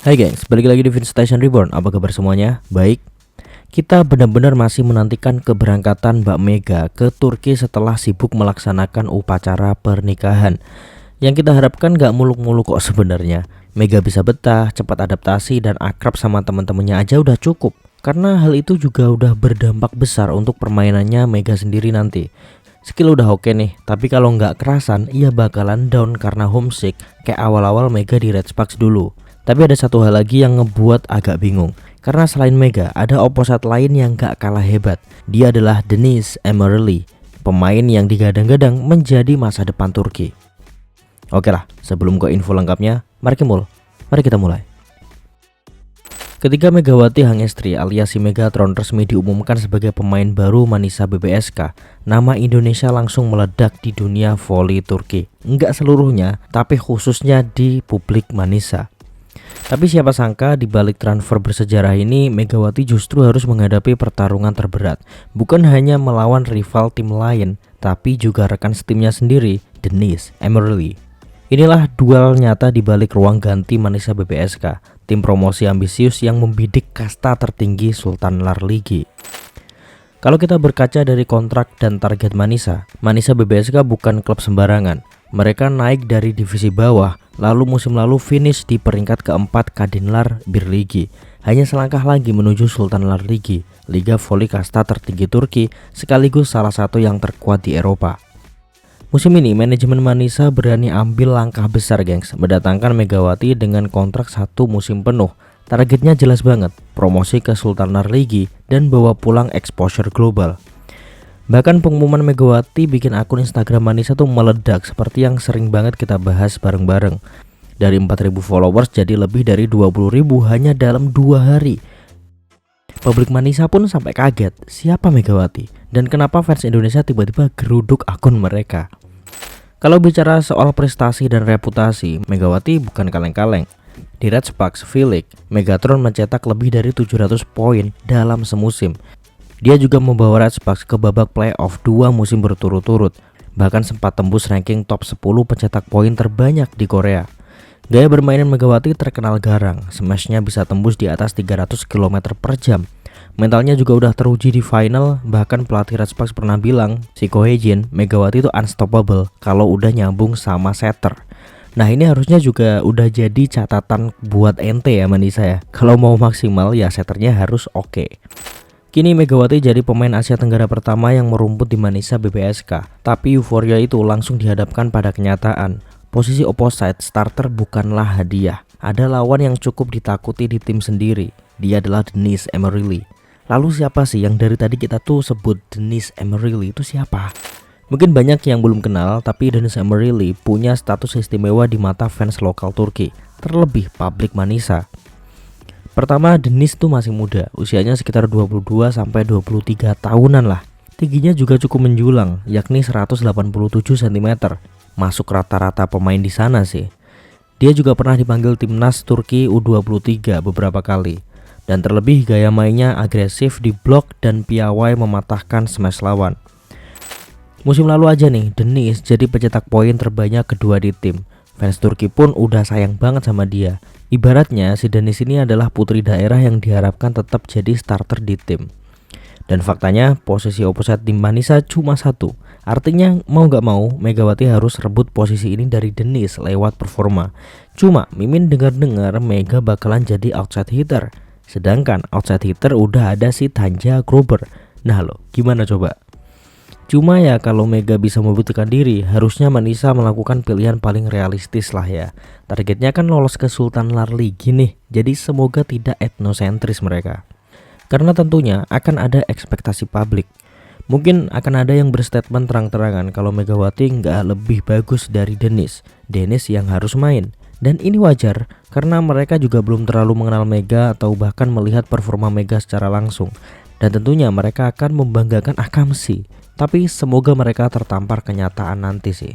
Hai guys, balik lagi di Vince Station Reborn. Apa kabar semuanya? Baik. Kita benar-benar masih menantikan keberangkatan Mbak Mega ke Turki setelah sibuk melaksanakan upacara pernikahan. Yang kita harapkan gak muluk-muluk kok sebenarnya. Mega bisa betah, cepat adaptasi, dan akrab sama teman-temannya aja udah cukup. Karena hal itu juga udah berdampak besar untuk permainannya Mega sendiri nanti. Skill udah oke nih, tapi kalau nggak kerasan, ia bakalan down karena homesick kayak awal-awal Mega di Red Sparks dulu. Tapi ada satu hal lagi yang ngebuat agak bingung. Karena selain Mega, ada opposite lain yang gak kalah hebat. Dia adalah Deniz Emirli, pemain yang digadang-gadang menjadi masa depan Turki. Oke lah, sebelum ke info lengkapnya, mari kita mulai. Ketika Megawati Hangestri alias si Megatron resmi diumumkan sebagai pemain baru Manisa BBSK, nama Indonesia langsung meledak di dunia voli Turki. Enggak seluruhnya, tapi khususnya di publik Manisa. Tapi siapa sangka di balik transfer bersejarah ini Megawati justru harus menghadapi pertarungan terberat. Bukan hanya melawan rival tim lain, tapi juga rekan setimnya sendiri, Deniz Emirli. Inilah duel nyata di balik ruang ganti Manisa BBSK, tim promosi ambisius yang membidik kasta tertinggi Sultan Larligi. Kalau kita berkaca dari kontrak dan target Manisa BBSK bukan klub sembarangan. Mereka naik dari divisi bawah, lalu musim lalu finish di peringkat keempat Kadinlar Birligi. Hanya selangkah lagi menuju Sultan Larligi, liga voli kasta tertinggi Turki, sekaligus salah satu yang terkuat di Eropa. Musim ini manajemen Manisa berani ambil langkah besar gengs, mendatangkan Megawati dengan kontrak 1 musim penuh. Targetnya jelas banget, promosi ke Sultan Larligi dan bawa pulang exposure global. Bahkan pengumuman Megawati bikin akun Instagram Manisa tuh meledak seperti yang sering banget kita bahas bareng-bareng. Dari 4.000 followers jadi lebih dari 20.000 hanya dalam 2 hari. Publik Manisa pun sampai kaget, siapa Megawati? Dan kenapa fans Indonesia tiba-tiba geruduk akun mereka? Kalau bicara soal prestasi dan reputasi, Megawati bukan kaleng-kaleng. Di Red Sparks V-League, Megatron mencetak lebih dari 700 poin dalam semusim. Dia juga membawa Red Sparks ke babak playoff 2 musim berturut-turut. Bahkan sempat tembus ranking top 10 pencetak poin terbanyak di Korea. Gaya bermain Megawati terkenal garang, smashnya bisa tembus di atas 300 km per jam. Mentalnya juga udah teruji di final, bahkan pelatih Red Sparks pernah bilang, si Ko Hye-jin, Megawati itu unstoppable kalau udah nyambung sama setter. Nah ini harusnya juga udah jadi catatan buat ente ya Manisa ya. Kalau mau maksimal ya setternya harus oke. Kini Megawati jadi pemain Asia Tenggara pertama yang merumput di Manisa BBSK. Tapi euforia itu langsung dihadapkan pada kenyataan. Posisi opposite starter bukanlah hadiah. Ada lawan yang cukup ditakuti di tim sendiri. Dia adalah Deniz Emirli. Lalu siapa sih yang dari tadi kita tuh sebut Deniz Emirli itu siapa? Mungkin banyak yang belum kenal, tapi Deniz Emirli punya status istimewa di mata fans lokal Turki, terlebih publik Manisa. Pertama, Deniz tuh masih muda, usianya sekitar 22 sampai 23 tahunan lah. Tingginya juga cukup menjulang, yakni 187 cm. Masuk rata-rata pemain di sana sih. Dia juga pernah dipanggil timnas Turki U23 beberapa kali. Dan terlebih gaya mainnya agresif di blok dan piawai mematahkan smash lawan. Musim lalu aja nih, Deniz jadi pencetak poin terbanyak kedua di tim. Fans Turki pun udah sayang banget sama dia. Ibaratnya si Deniz ini adalah putri daerah yang diharapkan tetap jadi starter di tim. Dan faktanya posisi opposite tim Manisa cuma 1. Artinya mau gak mau Megawati harus rebut posisi ini dari Deniz lewat performa. Cuma Mimin dengar-dengar Mega bakalan jadi outside hitter. Sedangkan outside hitter udah ada si Tanja Grober. Nah lo gimana coba? Cuma ya kalau Mega bisa membuktikan diri, harusnya Manisa melakukan pilihan paling realistis lah ya. Targetnya kan lolos ke Sultan Larligi nih, jadi semoga tidak etnosentris mereka. Karena tentunya akan ada ekspektasi publik. Mungkin akan ada yang berstatement terang-terangan kalau Megawati nggak lebih bagus dari Deniz yang harus main. Dan ini wajar, karena mereka juga belum terlalu mengenal Mega atau bahkan melihat performa Mega secara langsung. Dan tentunya mereka akan membanggakan Akamsi. Tapi semoga mereka tertampar kenyataan nanti sih.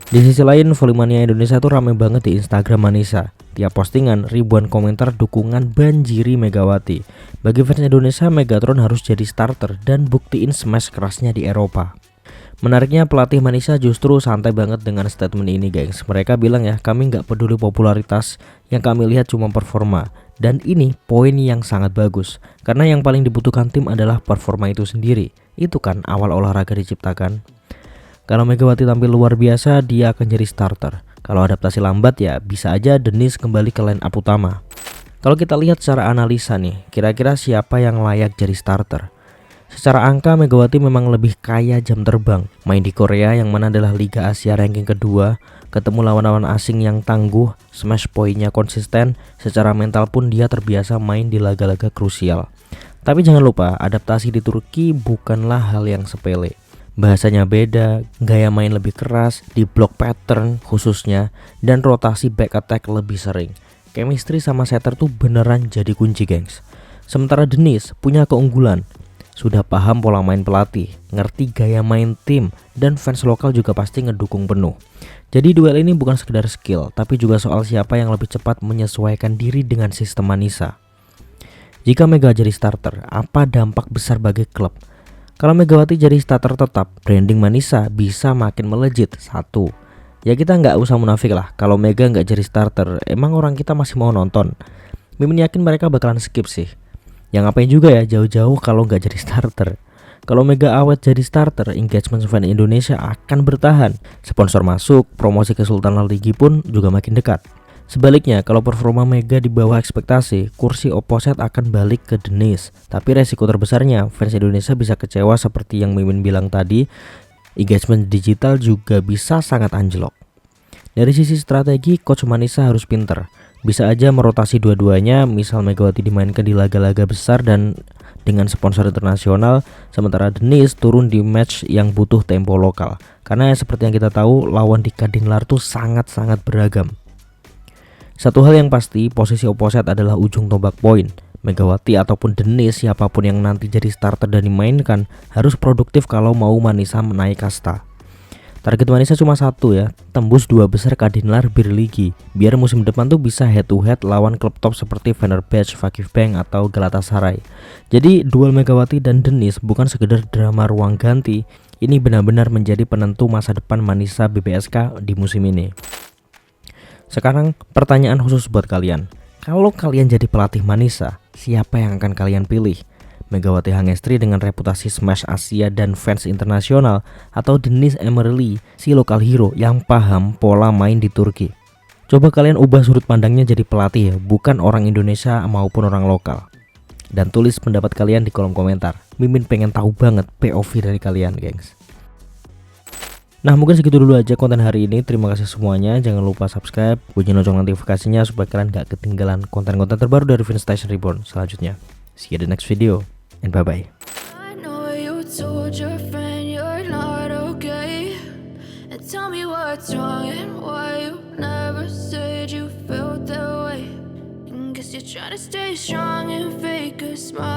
Di sisi lain, Volley Indonesia tuh rame banget di Instagram Manisa. Tiap postingan ribuan komentar dukungan banjiri Megawati. Bagi fans Indonesia, Megatron harus jadi starter dan buktiin smash kerasnya di Eropa. Menariknya pelatih Manisa justru santai banget dengan statement ini gengs. Mereka bilang ya, kami nggak peduli popularitas, yang kami lihat cuma performa. Dan ini poin yang sangat bagus, karena yang paling dibutuhkan tim adalah performa itu sendiri. Itu kan awal olahraga diciptakan. Kalau Megawati tampil luar biasa, dia akan jadi starter. Kalau adaptasi lambat ya bisa aja Dennis kembali ke line up utama. Kalau kita lihat secara analisa nih, kira-kira siapa yang layak jadi starter? Secara angka Megawati memang lebih kaya jam terbang. Main di Korea yang mana adalah Liga Asia ranking kedua, ketemu lawan-lawan asing yang tangguh, smash poinnya konsisten, secara mental pun dia terbiasa main di laga-laga krusial. Tapi jangan lupa, adaptasi di Turki bukanlah hal yang sepele. Bahasanya beda, gaya main lebih keras, di block pattern khususnya, dan rotasi back attack lebih sering. Chemistry sama setter tuh beneran jadi kunci gengs. Sementara Dennis punya keunggulan, sudah paham pola main pelatih, ngerti gaya main tim, dan fans lokal juga pasti ngedukung penuh. Jadi duel ini bukan sekedar skill, tapi juga soal siapa yang lebih cepat menyesuaikan diri dengan sistem Manisa. Jika Mega jadi starter, apa dampak besar bagi klub? Kalau Megawati jadi starter tetap, branding Manisa bisa makin melejit. Satu, ya kita nggak usah munafik lah, kalau Mega nggak jadi starter, emang orang kita masih mau nonton? Mimin yakin mereka bakalan skip sih. Yang ngapain juga ya jauh-jauh kalau nggak jadi starter. Kalau Mega awet jadi starter, engagement fan Indonesia akan bertahan. Sponsor masuk, promosi Kesultanan Ligi pun juga makin dekat. Sebaliknya, kalau performa Mega di bawah ekspektasi, kursi opposite akan balik ke Dennis. Tapi resiko terbesarnya, fans Indonesia bisa kecewa seperti yang Mimin bilang tadi. Engagement digital juga bisa sangat anjlok. Dari sisi strategi, Coach Manisa harus pinter. Bisa aja merotasi dua-duanya, misal Megawati dimainkan di laga-laga besar dan dengan sponsor internasional, sementara Dennis turun di match yang butuh tempo lokal. Karena seperti yang kita tahu, lawan di Kadinlar tuh sangat-sangat beragam. Satu hal yang pasti, posisi opposite adalah ujung tombak poin. Megawati ataupun Dennis, siapapun yang nanti jadi starter dan dimainkan, harus produktif kalau mau Manisa menaik kasta. Target Manisa cuma satu ya, tembus 2 besar Kadinlar Bir Ligi, biar musim depan tuh bisa head to head lawan klub top seperti Fenerbahce, Vakifbank atau Galatasaray. Jadi duel Megawati dan Dennis bukan sekedar drama ruang ganti, ini benar-benar menjadi penentu masa depan Manisa BBSK di musim ini. Sekarang pertanyaan khusus buat kalian, kalau kalian jadi pelatih Manisa, siapa yang akan kalian pilih? Megawati Hangestri dengan reputasi smash Asia dan fans internasional, atau Dennis Emerly, si lokal hero yang paham pola main di Turki? Coba kalian ubah sudut pandangnya jadi pelatih ya, bukan orang Indonesia maupun orang lokal. Dan tulis pendapat kalian di kolom komentar. Mimin pengen tahu banget POV dari kalian, gengs. Nah, mungkin segitu dulu aja konten hari ini. Terima kasih semuanya. Jangan lupa subscribe, bunyi lonceng notifikasinya supaya kalian gak ketinggalan konten-konten terbaru dari Vince Station Reborn selanjutnya. See you in the next video. And bye-bye. I know you told your friend you're not okay, and tell me what's wrong and why you never said you felt that way. And guess you're trying to stay strong and fake a smile.